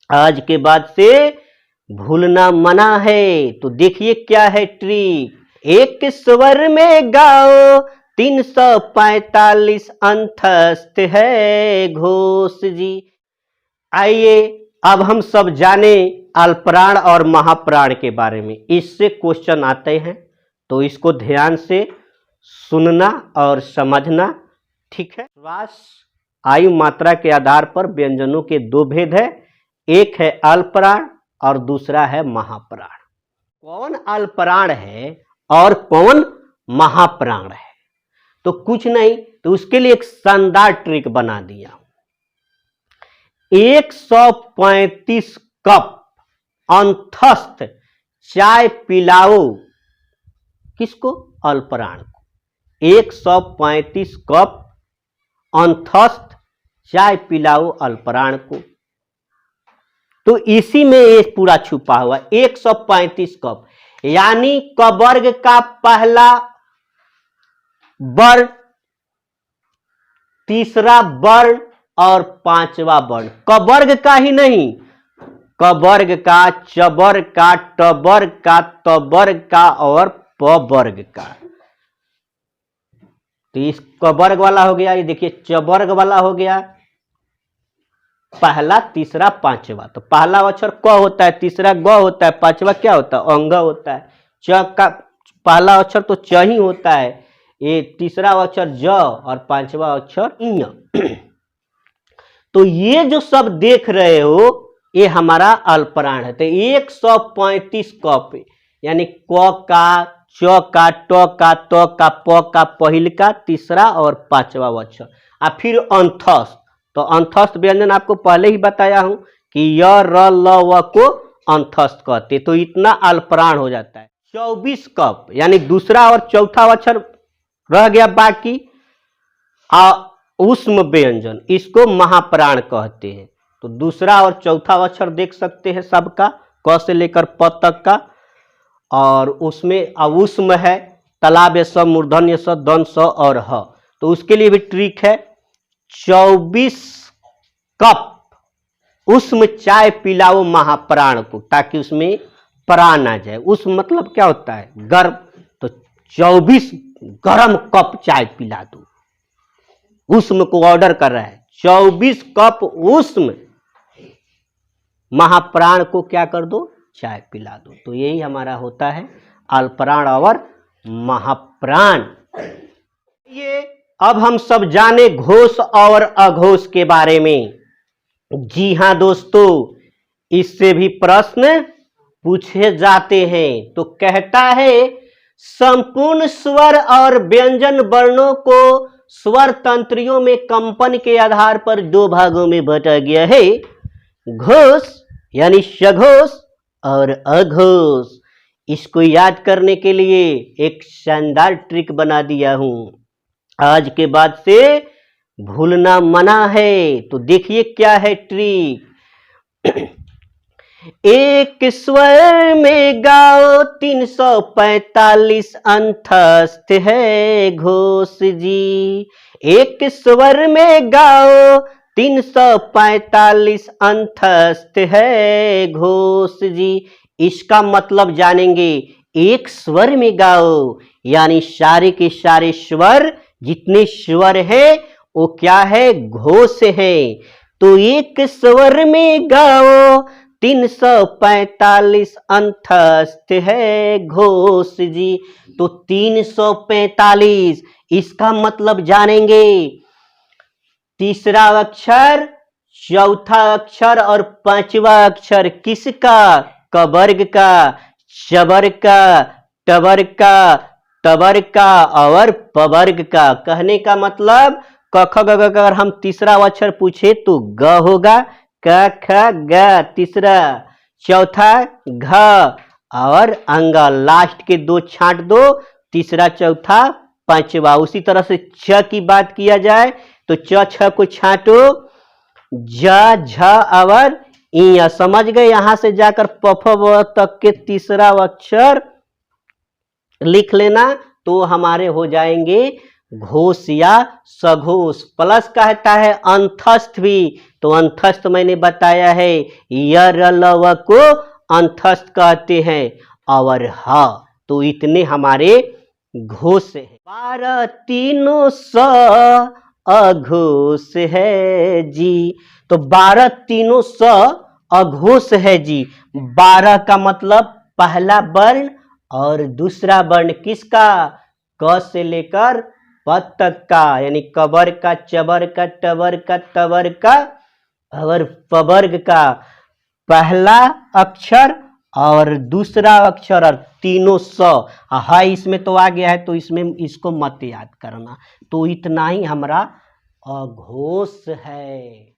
आज के बाद से भूलना मना है। तो देखिए क्या है ट्रिक। एक स्वर में गाओ 345 अंतस्थ है घोष जी। आइए अब हम सब जाने अल्पप्राण और महाप्राण के बारे में। इससे क्वेश्चन आते हैं तो इसको ध्यान से सुनना और समझना, ठीक है। श्वास आयु मात्रा के आधार पर व्यंजनों के दो भेद है, एक है अल्पप्राण और दूसरा है महाप्राण। कौन अल्पप्राण है और कौन महाप्राण है, तो कुछ नहीं, तो उसके लिए एक शानदार ट्रिक बना दिया। 135 कप अंतस्थ चाय पिलाओ किसको? अल्पप्राण को। 135 कप अंतस्थ चाय पिलाओ अल्पप्राण को। तो इसी में ये पूरा छुपा हुआ 135 कप, यानी क वर्ग का पहला वर्ण, तीसरा वर्ण और पांचवा वर्ण। क वर्ग का ही नहीं, क वर्ग का, च वर्ग का, ट वर्ग का, त वर्ग का और प वर्ग का। तो इस क वर्ग वाला हो गया, ये देखिए च वर्ग वाला हो गया, पहला तीसरा पांचवा। तो पहला अक्षर क होता है, तीसरा ग होता है, पांचवा क्या होता है? अंग होता है। च का पहला अक्षर तो च ही होता है, ये तीसरा अक्षर ज और पांचवा अक्षर इ। तो ये जो सब देख रहे हो ये हमारा अल्पप्राण है। तो 135 कप, यानी क का, च का, ट का, त का, प का, पहिल का, तीसरा और पांचवा अक्षर, और फिर अंतस्थ। तो अंतस्थ व्यंजन आपको पहले ही बताया हूं कि य, र, ल, व को अंतस्थ कहते। तो इतना अल्पप्राण हो जाता है। 24 कप, यानी दूसरा और चौथा अक्षर रह गया बाकी, ऊष्म व्यंजन, इसको महाप्राण कहते हैं। तो दूसरा और चौथा अक्षर देख सकते हैं सबका, क से लेकर प तक का, और उसमें अऊष्म है, तालाब स, मूर्धन्य स, दन स और ह। तो उसके लिए भी ट्रिक है। 24 कप ऊष्म चाय पिलाओ महाप्राण को, ताकि उसमें प्राण आ जाए। ऊष्म मतलब क्या होता है? गर्म। तो 24 गर्म कप चाय पिला दो। ऊष्म को ऑर्डर कर रहा है, 24 कप ऊष्म महाप्राण को क्या कर दो? चाय पिला दो। तो यही हमारा होता है अल्पप्राण और महाप्राण। ये अब हम सब जाने घोष और अघोष के बारे में। जी हाँ दोस्तों, इससे भी प्रश्न पूछे जाते हैं। तो कहता है संपूर्ण स्वर और व्यंजन वर्णों को स्वर तंत्रियों में कंपन के आधार पर दो भागों में बांटा गया है, घोष यानी सघोष और अघोष। इसको याद करने के लिए एक शानदार ट्रिक बना दिया हूं। आज के बाद से भूलना मना है। तो देखिए क्या है ट्रिक। एक स्वर में गाओ 345 अंतस्थ है घोष जी। एक स्वर में गाओ 345 अंतस्थ है घोष जी। इसका मतलब जानेंगे। एक स्वर में गाओ यानी सारे के सारे स्वर, जितने स्वर है वो क्या है? घोष है। तो एक स्वर में गाओ 345 अंतस्थ है घोष जी। तो 345, इसका मतलब जानेंगे। तीसरा अक्षर, चौथा अक्षर और पांचवा अक्षर किसका? क वर्ग का, च वर्ग का, ट वर्ग का, त वर्ग का और प वर्ग का। कहने का मतलब क ख ग घ, अगर हम तीसरा अक्षर पूछे तो ग होगा, क ख ग तीसरा, चौथा घ और अंग, लास्ट के दो छांट दो, तीसरा चौथा पांचवा। उसी तरह से छ की बात किया जाए तो च छ को छांटो, ज झ और इ। समझ गए? यहां से जाकर प फ व तक के तीसरा अक्षर लिख लेना तो हमारे हो जाएंगे घोष या सघोष। प्लस कहता है अंतस्थ भी, तो अंतस्थ मैंने बताया है य र ल व को अंतस्थ कहते हैं। और ह, तो इतने हमारे घोष है। 12 तीनों स अघोष है जी। तो 12 तीनों स अघोष है जी। 12 का मतलब पहला वर्ण और दूसरा वर्ण किसका? क से लेकर प तक का, यानी कबर का, चबर का, टबर का, तबर का और पवर्ग का पहला अक्षर और दूसरा अक्षर और तीनों स है इसमें तो आ गया है, तो इसमें इसको मत याद करना। तो इतना ही हमारा अघोष है।